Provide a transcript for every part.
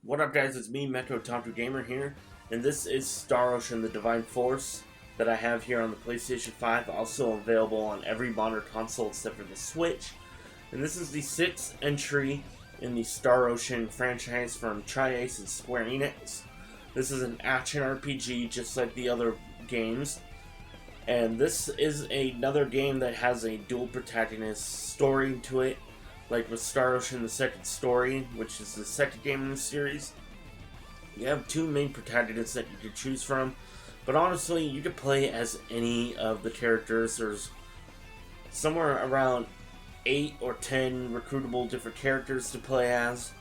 What up, guys? It's me, Metro Tonto Gamer here, and this is Star Ocean: The Divine Force that I have here on the PlayStation 5, also available on every modern console except for the Switch. And this is the 6th entry in the Star Ocean franchise from Tri-Ace and Square Enix. This is an action RPG just like the other games, and this is another game that has a dual protagonist story to it, like with Star Ocean: The Second Story, which is the second game in the series. You have two main protagonists that you can choose from, but honestly, you could play as any of the characters. There's somewhere around 8 or 10 recruitable different characters to play as.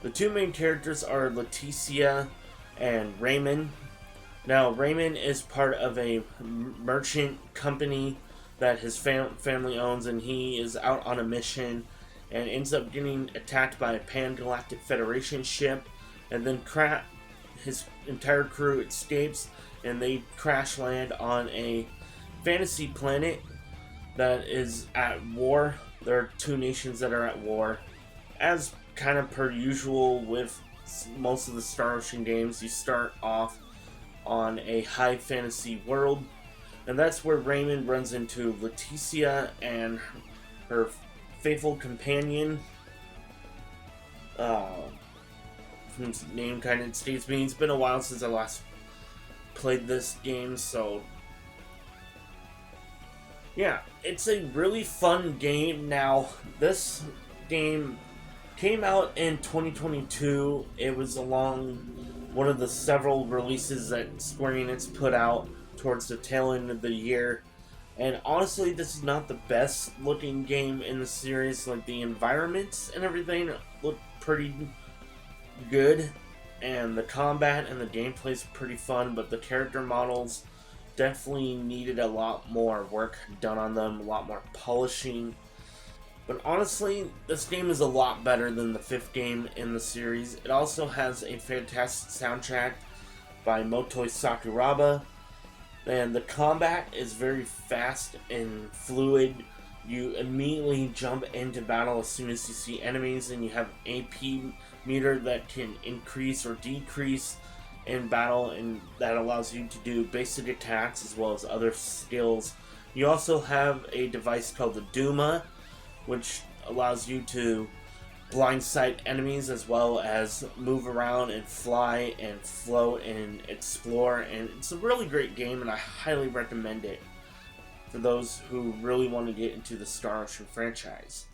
The two main characters are Leticia and Raymond. Now, Raymond is part of a merchant company that his family owns, and he is out on a mission and ends up getting attacked by a Pan-Galactic Federation ship, and then his entire crew escapes, and they crash land on a fantasy planet that is at war. There are two nations that are at war. As kind of per usual with most of the Star Ocean games, you start off on a high fantasy world, and that's where Raymond runs into Leticia and her faithful companion, whose name kind of escapes me. It's been a while since I last played this game, so yeah, it's a really fun game. Now, this game came out in 2022. It was along one of the several releases that Square Enix put out towards the tail end of the year. And honestly, this is not the best looking game in the series. Like, the environments and everything look pretty good, and the combat and the gameplay is pretty fun, but the character models definitely needed a lot more work done on them, a lot more polishing. But honestly, this game is a lot better than the 5th game in the series. It also has a fantastic soundtrack by Motoi Sakuraba. And the combat is very fast and fluid. You immediately jump into battle as soon as you see enemies, and you have AP meter that can increase or decrease in battle, and that allows you to do basic attacks as well as other skills. You also have a device called the Duma, which allows you to blindside enemies as well as move around and fly and float and explore, and it's a really great game, and I highly recommend it for those who really want to get into the Star Ocean franchise.